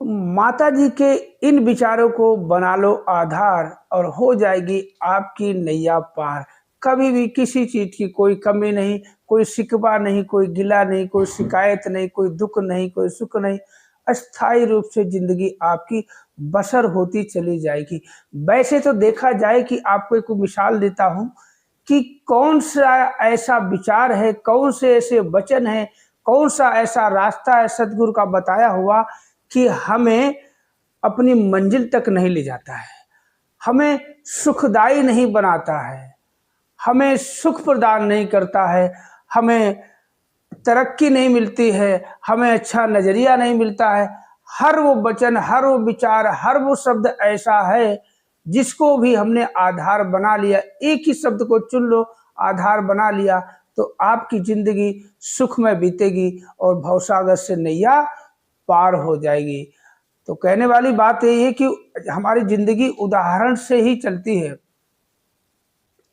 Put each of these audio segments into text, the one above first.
माता जी के इन विचारों को बना लो आधार और हो जाएगी आपकी नैया पार। कभी भी किसी चीज की कोई कमी नहीं, कोई शिकवा नहीं, कोई गिला नहीं, कोई शिकायत नहीं, कोई दुख नहीं, कोई सुख नहीं। अस्थायी रूप से जिंदगी आपकी बसर होती चली जाएगी। वैसे तो देखा जाए कि आपको एक मिसाल देता हूँ कि कौन सा ऐसा विचार है, कौन से ऐसे वचन है, कौन सा ऐसा रास्ता है सदगुरु का बताया हुआ कि हमें अपनी मंजिल तक नहीं ले जाता है, हमें सुखदाई नहीं बनाता है, हमें सुख प्रदान नहीं करता है, हमें तरक्की नहीं मिलती है, हमें अच्छा नजरिया नहीं मिलता है। हर वो वचन, हर वो विचार, हर वो शब्द ऐसा है जिसको भी हमने आधार बना लिया, एक ही शब्द को चुन लो, आधार बना लिया, तो आपकी जिंदगी सुख में बीतेगी और भवसागर से नैया पार हो जाएगी। तो कहने वाली बात यही है कि हमारी जिंदगी उदाहरण से ही चलती है।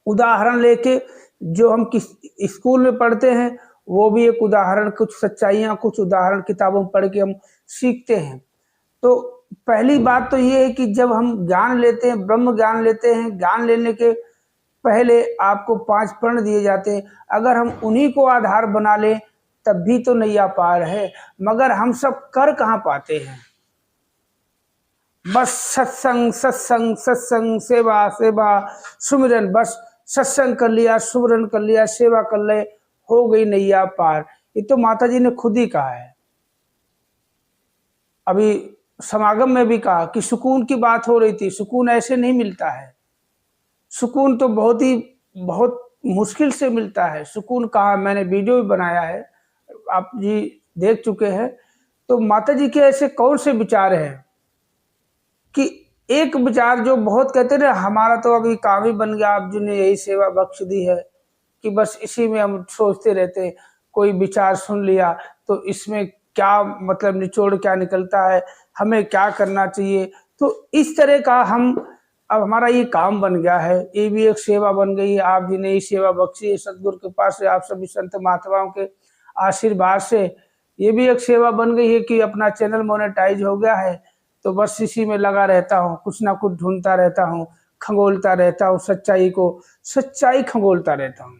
उदाहरण लेके जो हम किस स्कूल में पढ़ते हैं वो भी एक उदाहरण, कुछ सच्चाइयाँ, कुछ उदाहरण किताबों में पढ़ के हम सीखते हैं। तो पहली बात तो ये है कि जब हम ज्ञान लेते हैं, ब्रह्म ज्ञान लेते हैं, ज्ञान लेने के पहले आपको 5 प्रण दिए जाते हैं। अगर हम उन्हीं को आधार बना लें तब भी तो नैया पार है, मगर हम सब कर कहाँ पाते हैं। बस सत्संग सत्संग सत्संग, सेवा सेवा, सुमिरन, बस सत्संग कर लिया, सुमिरन कर लिया, सेवा कर ले, हो गई नैया पार। ये तो माता जी ने खुद ही कहा है। अभी समागम में भी कहा कि सुकून की बात हो रही थी, सुकून ऐसे नहीं मिलता है। सुकून तो बहुत मुश्किल से मिलता है। सुकून कहा, मैंने वीडियो भी बनाया है, आप जी देख चुके हैं। तो माता जी के ऐसे कौन से विचार हैं कि एक विचार जो बहुत कहते हैं, हमारा तो अभी काम ही बन गया, आप जी ने यही सेवा बख्श दी है कि बस इसी में हम सोचते रहते हैं। कोई विचार सुन लिया तो इसमें क्या मतलब निचोड़ क्या निकलता है, हमें क्या करना चाहिए। तो इस तरह का हम, अब हमारा ये काम बन गया है, ये भी एक सेवा बन गई है। आप जी ने ये सेवा बख्शी है सदगुरु के पास से, आप सभी संत महात्माओं के आशीर्वाद से ये भी एक सेवा बन गई है कि अपना चैनल मोनेटाइज हो गया है। तो बस इसी में लगा रहता हूँ, कुछ ना कुछ ढूंढता रहता हूँ, खंगोलता रहता हूँ, सच्चाई को, सच्चाई खंगोलता रहता हूँ।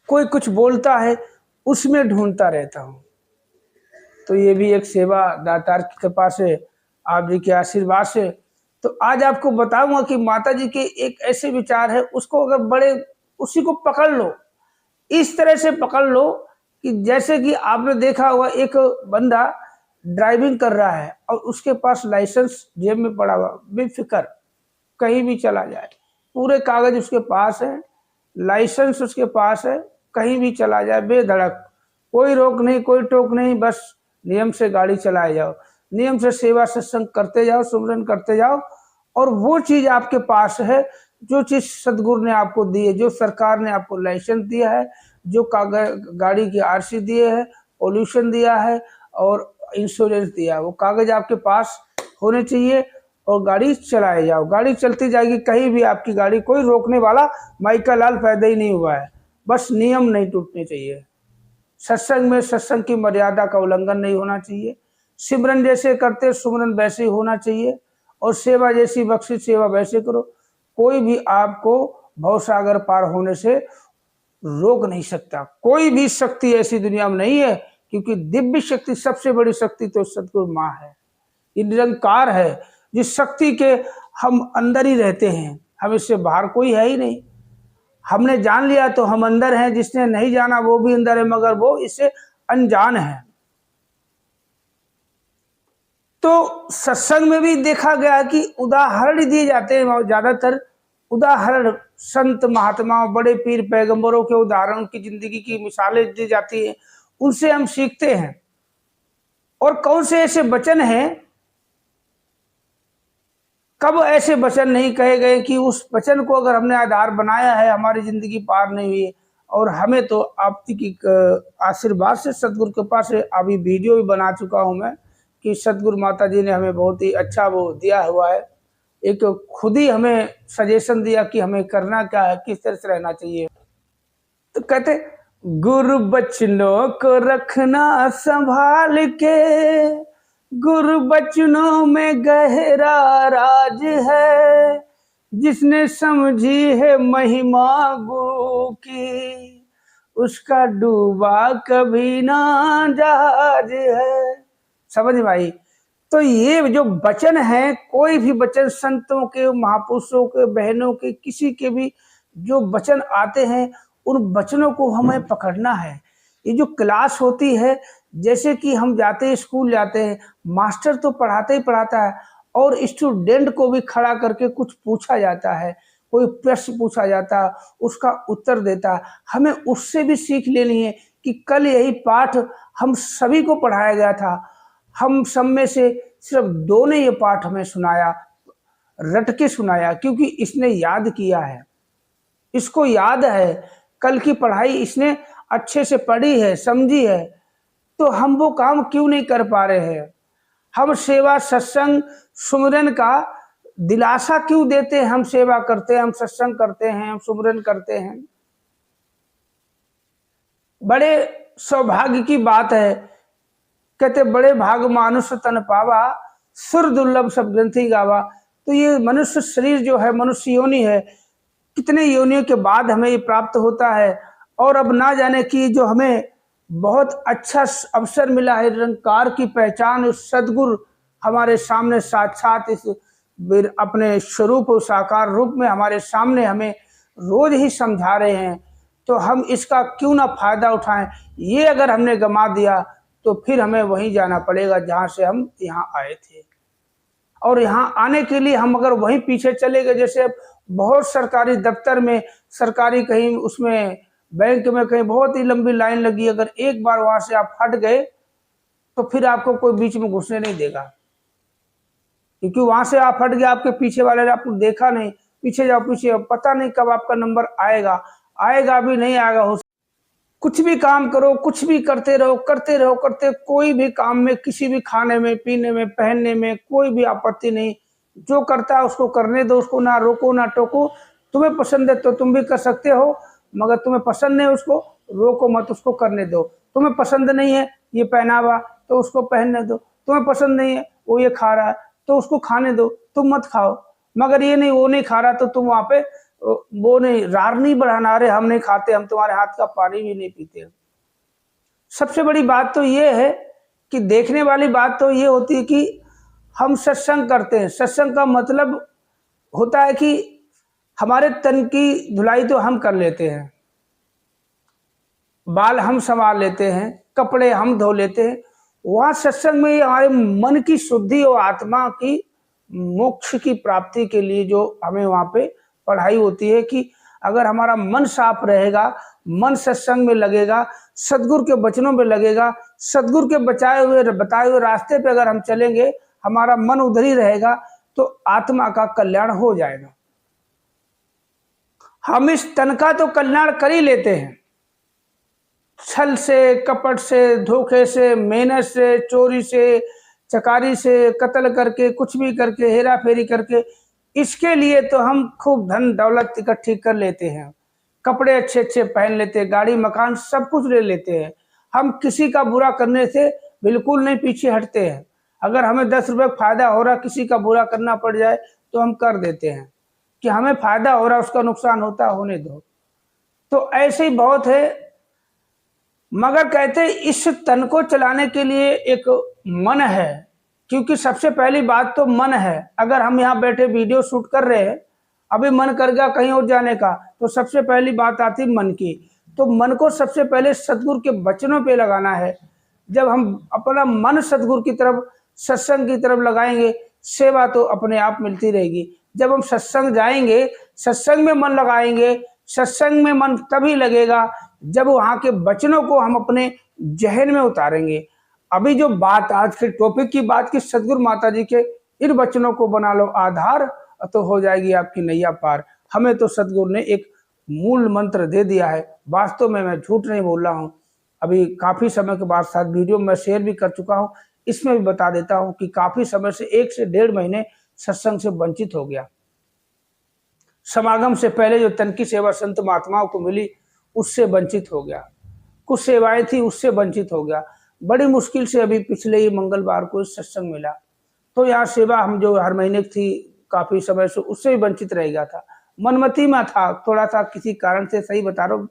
कोई कुछ बोलता है उसमें ढूंढता रहता हूँ। तो ये भी एक सेवा दातार की कृपा से, आप जी के आशीर्वाद से। तो आज आपको बताऊंगा कि माता जी के एक ऐसे विचार है, उसको अगर बड़े, उसी को पकड़ लो, इस तरह से पकड़ लो कि जैसे कि आपने देखा होगा एक बंदा ड्राइविंग कर रहा है और उसके पास लाइसेंस जेब में पड़ा हुआ, बेफिक्र कहीं भी चला जाए, पूरे कागज उसके पास है, लाइसेंस उसके पास है, कहीं भी चला जाए बेधड़क, कोई रोक नहीं, कोई टोक नहीं, बस नियम से गाड़ी चलाए जाओ, नियम से सेवा सत्संग करते जाओ, सुमिरन करते जाओ। और वो चीज आपके पास है, जो चीज सदगुरु ने आपको दी है, जो सरकार ने आपको लाइसेंस दिया है, जो कागज गाड़ी की आरसी दिए है, पोल्यूशन दिया है और इंश्योरेंस दिया है, वो कागज आपके पास होने चाहिए और गाड़ी चलाए जाओ। गाड़ी चलती जाएगी, कहीं भी आपकी गाड़ी, कोई रोकने वाला माइका लाल पैदा ही नहीं हुआ है। बस नियम नहीं टूटने चाहिए। सत्संग में सत्संग की मर्यादा का उल्लंघन नहीं होना चाहिए। सिमरन जैसे करते सुमरन वैसे ही होना चाहिए और सेवा जैसी बख्शिश सेवा वैसे करो। कोई भी आपको भवसागर पार होने से रोक नहीं सकता। कोई भी शक्ति ऐसी दुनिया में नहीं है, क्योंकि दिव्य शक्ति, सबसे बड़ी शक्ति तो सतगुरु माँ है, ये निरंकार है, जिस शक्ति के हम अंदर ही रहते हैं, हम इससे बाहर कोई है ही नहीं। हमने जान लिया तो हम अंदर हैं, जिसने नहीं जाना वो भी अंदर है, मगर वो इससे अनजान है। तो सत्संग में भी देखा गया कि उदाहरण दिए जाते हैं, ज्यादातर उदाहरण संत महात्माओं, बड़े पीर पैगंबरों के उदाहरण, की जिंदगी की मिसालें दी जाती हैं, उनसे हम सीखते हैं। और कौन से ऐसे वचन हैं, कब ऐसे वचन नहीं कहे गए कि उस वचन को अगर हमने आधार बनाया है हमारी जिंदगी पार नहीं हुई है। और हमें तो आपकी आशीर्वाद से, सदगुरु कृपा से, अभी वीडियो भी बना चुका हूं मैं कि सदगुरु माता जी ने हमें बहुत ही अच्छा वो दिया हुआ है, एक खुद ही हमें सजेशन दिया कि हमें करना क्या है, किस तरह से रहना चाहिए। तो कहते, गुरु बचनों को रखना संभाल के, गुरु बचनों में गहरा राज है, जिसने समझी है महिमा गुरु की, उसका डूबा कभी ना जहाज है। समझ भाई। तो ये जो वचन है, कोई भी वचन संतों के, महापुरुषों के, बहनों के, किसी के भी जो वचन आते हैं, उन वचनों को हमें पकड़ना है। ये जो क्लास होती है, जैसे कि हम जाते हैं, स्कूल जाते हैं, मास्टर तो पढ़ाता ही पढ़ाता है, और स्टूडेंट को भी खड़ा करके कुछ पूछा जाता है, कोई प्रश्न पूछा जाता है, उसका उत्तर देता है। हमें उससे भी सीख लेनी है कि कल यही पाठ हम सभी को पढ़ाया गया था, हम सब में से सिर्फ 2 ने ये पाठ हमें सुनाया, रट के सुनाया, क्योंकि इसने याद किया है, इसको याद है, कल की पढ़ाई इसने अच्छे से पढ़ी है, समझी है। तो हम वो काम क्यों नहीं कर पा रहे हैं? हम सेवा, सत्संग, सुमिरन का दिलासा क्यों देते हैं? हम सेवा करते हैं, हम सत्संग करते हैं, हम सुमिरन करते हैं। बड़े सौभाग्य की बात है, कहते बड़े भाग मानुष तन पावा, सुर दुर्लभ सब ग्रंथि गावा। तो ये मनुष्य शरीर जो है, मनुष्य योनि है, कितने योनियों के बाद हमें ये प्राप्त होता है। और अब ना जाने कि जो हमें बहुत अच्छा अवसर मिला है, निरंकार की पहचान, उस सदगुरु हमारे सामने साक्षात इस अपने स्वरूप और साकार रूप में हमारे सामने हमें रोज ही समझा रहे हैं। तो हम इसका क्यों ना फायदा उठाएं। ये अगर हमने गंवा दिया तो फिर हमें वहीं जाना पड़ेगा जहां से हम यहाँ आए थे। और यहाँ आने के लिए हम अगर वहीं पीछे चले गए, जैसे बहुत सरकारी दफ्तर में, सरकारी कहीं उसमें बैंक में कहीं बहुत ही लंबी लाइन लगी, अगर एक बार वहां से आप हट गए तो फिर आपको कोई बीच में घुसने नहीं देगा, क्योंकि वहां से आप हट गए, आपके पीछे वाले ने आपको देखा नहीं, पीछे जाओ पीछे, पता नहीं कब आपका नंबर आएगा, आएगा भी नहीं आएगा। हो कुछ भी काम करो, कुछ भी करते रहो, करते रहो, कोई भी काम में, किसी भी खाने में, पीने में, पहनने में कोई भी आपत्ति नहीं। जो करता है उसको करने दो, उसको ना रोको ना टोको। तुम्हें पसंद है तो तुम भी कर सकते हो, मगर तुम्हें पसंद नहीं उसको रोको मत, उसको करने दो। तुम्हें पसंद नहीं है ये पहनावा तो उसको पहनने दो, तुम्हें पसंद नहीं है वो ये खा रहा है तो उसको खाने दो, तुम मत खाओ। मगर ये नहीं, वो नहीं खा रहा तो तुम वहां पे वो नहीं, रार नहीं बढ़ाना, अरे हम नहीं खाते, हम तुम्हारे हाथ का पानी भी नहीं पीते। सबसे बड़ी बात तो ये है कि देखने वाली बात तो ये होती है कि हम सत्संग करते हैं। सत्संग का मतलब होता है कि हमारे तन की धुलाई तो हम कर लेते हैं, बाल हम संवार लेते हैं, कपड़े हम धो लेते हैं। वहां सत्संग में हमारे मन की शुद्धि और आत्मा की मोक्ष की प्राप्ति के लिए जो हमें वहां पे पढ़ाई होती है कि अगर हमारा मन साफ रहेगा, मन सत्संग में लगेगा, सदगुरु के वचनों में लगेगा, सदगुरु के बताए हुए रास्ते पे अगर हम चलेंगे, हमारा मन उधर ही रहेगा, तो आत्मा का कल्याण हो जाएगा। हम इस तन का तो कल्याण कर ही लेते हैं, छल से, कपट से, धोखे से, मेहनत से, चोरी से, चकारी से, कत्ल करके, कुछ भी करके, हेरा फेरी करके। इसके लिए तो हम खूब धन दौलत इकट्ठी कर लेते हैं, कपड़े अच्छे अच्छे पहन लेते हैं, गाड़ी मकान सब कुछ ले लेते हैं। हम किसी का बुरा करने से बिल्कुल नहीं पीछे हटते हैं। अगर हमें 10 रुपये फायदा हो रहा, किसी का बुरा करना पड़ जाए तो हम कर देते हैं कि हमें फायदा हो रहा, उसका नुकसान होता होने दो। तो ऐसे ही बहुत है। मगर कहते इस तन को चलाने के लिए एक मन है, क्योंकि सबसे पहली बात तो मन है। अगर हम यहाँ बैठे वीडियो शूट कर रहे हैं, अभी मन कर गया कहीं और जाने का, तो सबसे पहली बात आती मन की। तो मन को सबसे पहले सदगुरु के वचनों पे लगाना है। जब हम अपना मन सदगुरु की तरफ, सत्संग की तरफ लगाएंगे, सेवा तो अपने आप मिलती रहेगी। जब हम सत्संग जाएंगे, सत्संग में मन लगाएंगे, सत्संग में मन तभी लगेगा जब वहां के वचनों को हम अपने जहन में उतारेंगे। अभी जो बात आज के टॉपिक की बात की, सदगुरु माता जी के इन वचनों को बना लो आधार, तो हो जाएगी आपकी नैया पार। हमें तो सदगुरु ने एक मूल मंत्र दे दिया है। वास्तव में मैं झूठ नहीं बोल रहा हूँ। अभी काफी समय के बाद साथ वीडियो में शेयर भी कर चुका हूँ, इसमें भी बता देता हूँ कि काफी समय से 1 से 1.5 महीने सत्संग से वंचित हो गया। समागम से पहले जो तन की सेवा संत महात्माओं को मिली, उससे वंचित हो गया। कुछ सेवाएं थी, उससे वंचित हो गया। बड़ी मुश्किल से अभी पिछले ही मंगलवार को सत्संग मिला। तो यहाँ सेवा हम जो हर महीने थी काफी समय से, उससे भी वंचित रह गया था। मनमती में था थोड़ा सा किसी कारण से, सही बता रहा हूँ,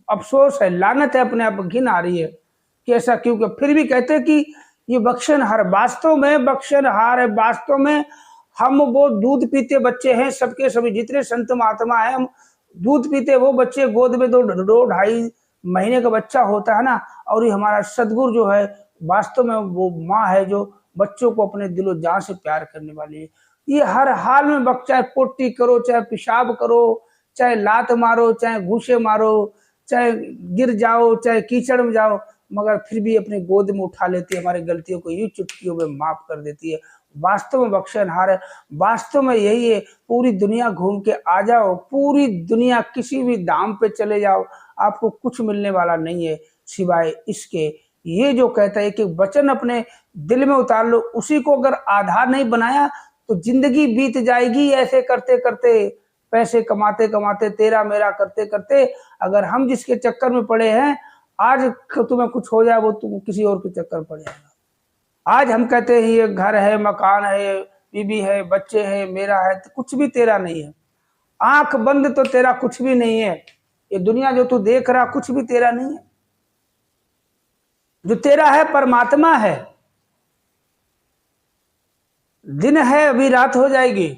अफसोस है, लानत है, अपने आप घिन आ रही है कि ऐसा क्यों। फिर भी कहते हैं कि ये बख्शनहार, वास्तव में बख्शनहार है। वास्तव में हम वो दूध पीते बच्चे हैं, सबके सभी जितने संत महात्मा है, हम दूध पीते वो बच्चे, गोद में दो ढाई महीने का बच्चा होता है ना। और ये हमारा सदगुरु जो है वास्तव में वो माँ है जो बच्चों को अपने दिलो जान से प्यार करने वाली है। ये हर हाल में चाहे पोटी करो, चाहे पेशाब करो, चाहे लात मारो, चाहे घूसे मारो, चाहे गिर जाओ, चाहे कीचड़ में जाओ, मगर फिर भी अपने गोद में उठा लेती है, हमारी गलतियों को यूं चुटकियों में माफ कर देती है। वास्तव में बख्शनहार है। वास्तव में यही है। पूरी दुनिया घूम के आ जाओ, पूरी दुनिया किसी भी धाम पे चले जाओ, आपको कुछ मिलने वाला नहीं है सिवाय इसके। ये जो कहता है कि वचन अपने दिल में उतार लो, उसी को अगर आधार नहीं बनाया तो जिंदगी बीत जाएगी ऐसे करते करते, पैसे कमाते कमाते, तेरा मेरा करते करते। अगर हम जिसके चक्कर में पड़े हैं, आज तुम्हें कुछ हो जाए वो तुम किसी और के चक्कर पड़ जाएगा। आज हम कहते हैं ये घर है, मकान है, बीबी है, बच्चे है, मेरा है, तो कुछ भी तेरा नहीं है। आंख बंद तो तेरा कुछ भी नहीं है। ये दुनिया जो तू देख रहा कुछ भी तेरा नहीं है। जो तेरा है परमात्मा है। दिन है अभी रात हो जाएगी,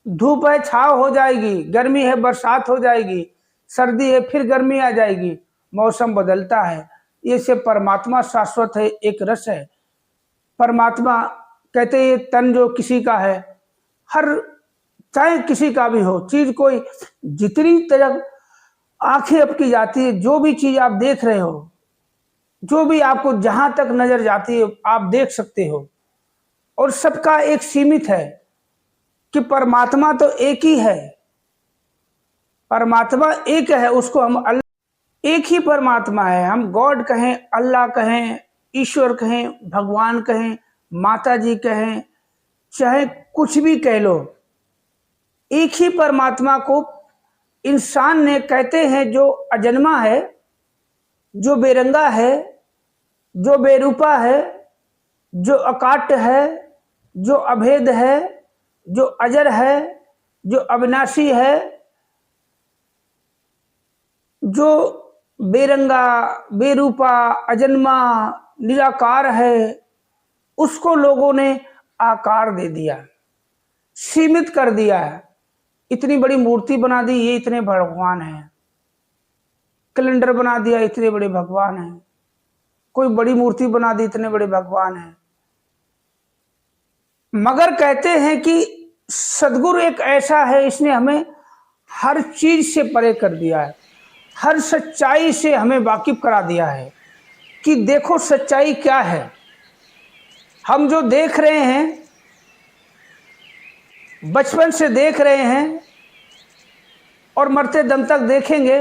धूप है छाव हो जाएगी, गर्मी है बरसात हो जाएगी, सर्दी है फिर गर्मी आ जाएगी, मौसम बदलता है। ये से परमात्मा शाश्वत है, एक रस है। परमात्मा कहते हैं ये तन जो किसी का है, हर चाहे किसी का भी हो, चीज कोई जितनी तरह आंखें आपकी जाती है, जो भी चीज आप देख रहे हो, जो भी आपको जहां तक नजर जाती है आप देख सकते हो। और सबका एक सीमित है कि परमात्मा तो एक ही है। परमात्मा एक है, उसको हम अल्लाह, एक ही परमात्मा है। हम गॉड कहें, अल्लाह कहें, ईश्वर कहें, भगवान कहें, माता जी कहें, चाहे कुछ भी कह लो, एक ही परमात्मा को इंसान ने कहते हैं जो अजन्मा है, जो बेरंगा है, जो बेरूपा है, जो अकाट है, जो अभेद है, जो अजर है, जो अविनाशी है, जो बेरंगा, बेरूपा, अजन्मा, निराकार है, उसको लोगों ने आकार दे दिया, सीमित कर दिया है। इतनी बड़ी मूर्ति बना दी, ये इतने भगवान हैं। कैलेंडर बना दिया, इतने बड़े भगवान हैं। कोई बड़ी मूर्ति बना दी, इतने बड़े भगवान हैं। मगर कहते हैं कि सदगुरु एक ऐसा है, इसने हमें हर चीज से परे कर दिया है, हर सच्चाई से हमें वाकिफ करा दिया है कि देखो सच्चाई क्या है। हम जो देख रहे हैं, बचपन से देख रहे हैं और मरते दम तक देखेंगे,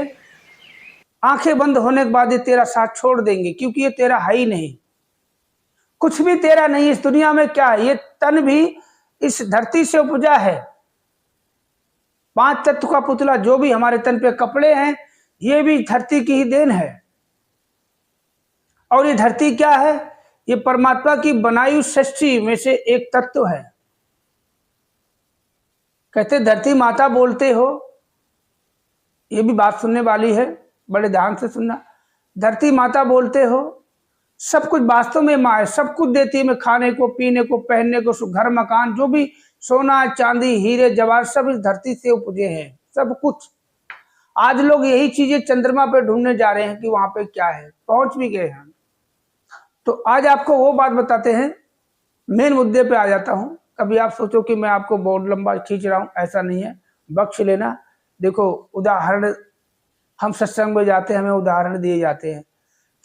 आंखें बंद होने के बाद ये तेरा साथ छोड़ देंगे, क्योंकि ये तेरा है ही नहीं। कुछ भी तेरा नहीं इस दुनिया में। क्या है? ये तन भी इस धरती से उपजा है। 5 तत्व का पुतला जो भी हमारे तन पे कपड़े हैं, ये भी धरती की ही देन है। और ये धरती क्या है? ये परमात्मा की बनाई हुई सृष्टि में से एक तत्व है। कहते धरती माता बोलते हो, ये भी बात सुनने वाली है, बड़े ध्यान से सुनना। धरती माता बोलते हो, सब कुछ वास्तव में माँ है, सब कुछ देती है। मैं खाने को, पीने को, पहनने को, घर मकान, जो भी सोना चांदी हीरे जवाहर सब इस धरती से उपजे हैं, सब कुछ। आज लोग यही चीजें चंद्रमा पे ढूंढने जा रहे हैं कि वहां पे क्या है, पहुंच भी गए हैं। तो आज आपको वो बात बताते हैं, मेन मुद्दे पे आ जाता हूं। कभी आप सोचो कि मैं आपको बहुत लंबा खींच रहा हूं, ऐसा नहीं है, बख्श लेना। देखो उदाहरण, हम सत्संग में जाते हैं, हमें उदाहरण दिए जाते हैं,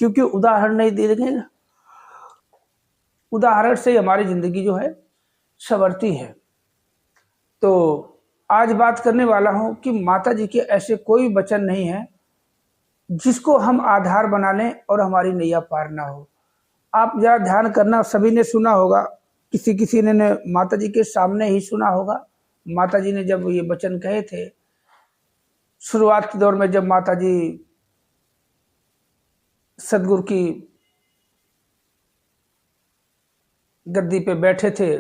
क्योंकि उदाहरण नहीं देंगे ना, उदाहरण से हमारी जिंदगी जो है संवरती है। तो आज बात करने वाला हूं कि माता जी के ऐसे कोई वचन नहीं है जिसको हम आधार बना लें और हमारी नैया पार ना हो। आप जरा ध्यान करना, सभी ने सुना होगा, किसी किसी ने माता जी के सामने ही सुना होगा। माता जी ने जब ये वचन कहे थे शुरुआत के दौर में, जब माता जी सदगुरु की गद्दी पे बैठे थे,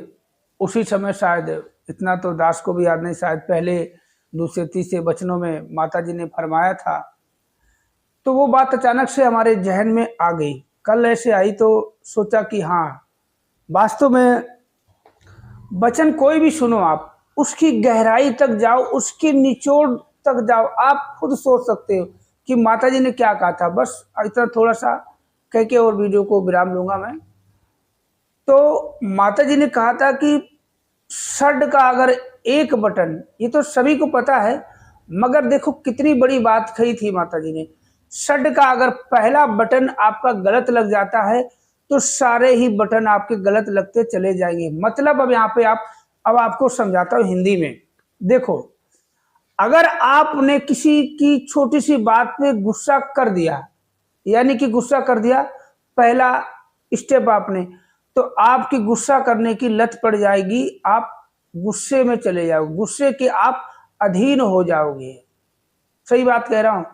उसी समय शायद, इतना तो दास को भी याद नहीं, शायद पहले दूसरे तीसरे वचनों में माता जी ने फरमाया था। तो वो बात अचानक से हमारे जहन में आ गई, कल ऐसे आई तो सोचा कि हाँ, वास्तव में वचन कोई भी सुनो, आप उसकी गहराई तक जाओ, उसकी निचोड़ तक जाओ, आप खुद सोच सकते हो कि माता जी ने क्या कहा था। बस इतना थोड़ा सा कह के और वीडियो को विराम लूंगा मैं। तो माता जी ने कहा था कि षड का अगर एक बटन, ये तो सभी को पता है, मगर देखो कितनी बड़ी बात कही थी माता जी ने। षड का अगर पहला बटन आपका गलत लग जाता है तो सारे ही बटन आपके गलत लगते चले जाएंगे। मतलब अब यहाँ पे अब आपको समझाता हूँ हिंदी में। देखो, अगर आपने किसी की छोटी सी बात पे गुस्सा कर दिया, यानी कि गुस्सा कर दिया, पहला स्टेप आपने, तो आपकी गुस्सा करने की लत पड़ जाएगी, आप गुस्से में चले जाओगे, गुस्से के आप अधीन हो जाओगे। सही बात कह रहा हूं।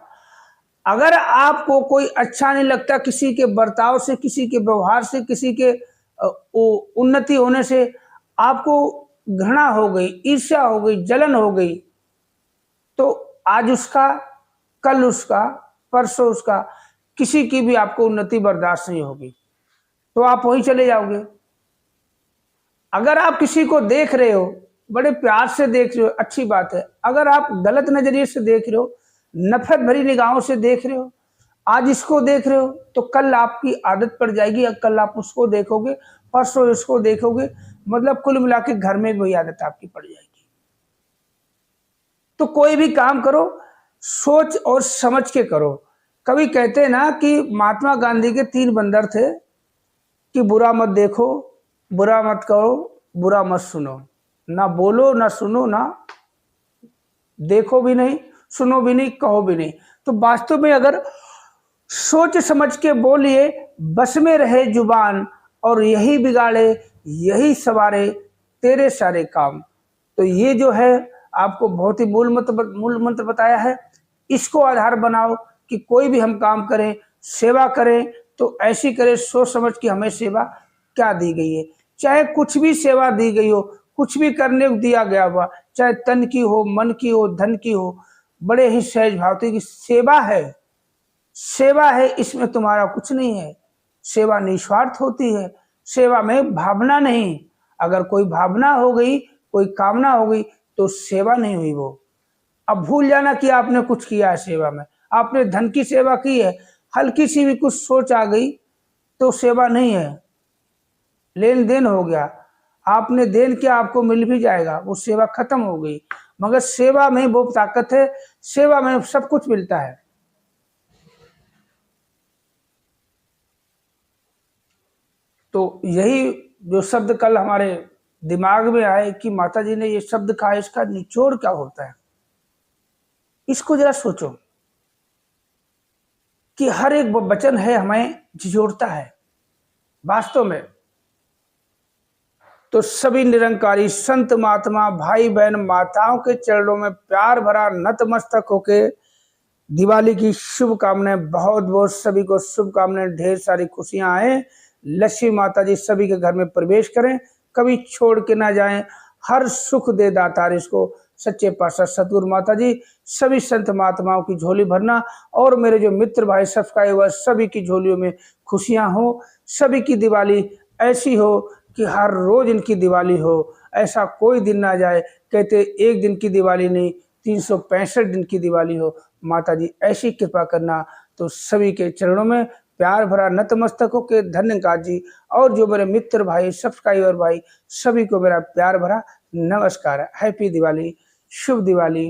अगर आपको कोई अच्छा नहीं लगता, किसी के बर्ताव से, किसी के व्यवहार से, किसी के उन्नति होने से आपको घृणा हो गई, ईर्ष्या हो गई, जलन हो गई, तो आज उसका, कल उसका, परसों उसका, किसी की भी आपको उन्नति बर्दाश्त नहीं होगी, तो आप वहीं चले जाओगे। अगर आप किसी को देख रहे हो, बड़े प्यार से देख रहे हो, अच्छी बात है। अगर आप गलत नजरिए से देख रहे हो, नफरत भरी निगाहों से देख रहे हो, आज इसको देख रहे हो, तो कल आपकी आदत पड़ जाएगी, कल आप उसको देखोगे, परसों इसको देखोगे, मतलब कुल मिला के घर में वही आदत आपकी पड़ जाएगी। तो कोई भी काम करो सोच और समझ के करो। कभी कहते हैं ना कि महात्मा गांधी के 3 बंदर थे कि बुरा मत देखो, बुरा मत करो, बुरा मत सुनो, ना बोलो, ना सुनो, ना देखो भी नहीं, सुनो भी नहीं, कहो भी नहीं। तो वास्तव में अगर सोच समझ के बोलिए, बस में रहे जुबान, और यही बिगाड़े यही सवारे तेरे सारे काम। तो ये जो है आपको बहुत ही मूल मंत्र बताया है। इसको आधार बनाओ कि कोई भी हम काम करें, सेवा करें, तो ऐसी करें सोच समझ के हमें सेवा क्या दी गई है। चाहे कुछ भी सेवा दी गई हो, कुछ भी करने को दिया गया हुआ, चाहे तन की हो, मन की हो, धन की हो, बड़े ही सहज भावती की सेवा है। सेवा है, इसमें तुम्हारा कुछ नहीं है। सेवा निस्वार्थ होती है, सेवा में भावना नहीं। अगर कोई भावना हो गई, कोई कामना हो गई, तो सेवा नहीं हुई वो। अब भूल जाना कि आपने कुछ किया है सेवा में। आपने धन की सेवा की है, हल्की सी भी कुछ सोच आ गई तो सेवा नहीं है, लेन देन हो गया, आपने देन किया, आपको मिल भी जाएगा, वो सेवा खत्म हो गई। मगर सेवा में वो ताकत है, सेवा में सब कुछ मिलता है। तो यही जो शब्द कल हमारे दिमाग में आए कि माता जी ने ये शब्द कहा, इसका निचोड़ क्या होता है, इसको जरा सोचो कि हर एक वचन है हमें झिझोड़ता है वास्तव में। तो सभी निरंकारी संत महात्मा भाई बहन माताओं के चरणों में प्यार भरा नतमस्तक होके दिवाली की शुभकामनाएं, बहुत बहुत सभी को शुभकामनाएं, ढेर सारी खुशियां आए। लक्ष्मी माता जी सभी के घर में प्रवेश करें, कभी छोड़ के ना जाएं, हर सुख दे दातार इसको सच्चे पातशाह सतगुरु माता जी सभी संत महात्माओं की झोली भरना, और मेरे जो मित्र भाई सब्सक्राइबर सभी की झोलियों में खुशियां हो, सभी की दिवाली ऐसी हो कि हर रोज इनकी दिवाली हो, ऐसा कोई दिन ना जाए कहते एक दिन की दिवाली नहीं, 365 दिन की दिवाली हो। माता जी ऐसी कृपा करना। तो सभी के चरणों में प्यार भरा नतमस्तकों के धन्यवाद जी। और जो मेरे मित्र भाई सब्सक्राइबर भाई सभी को मेरा प्यार भरा नमस्कार। हैप्पी दिवाली, शुभ दिवाली।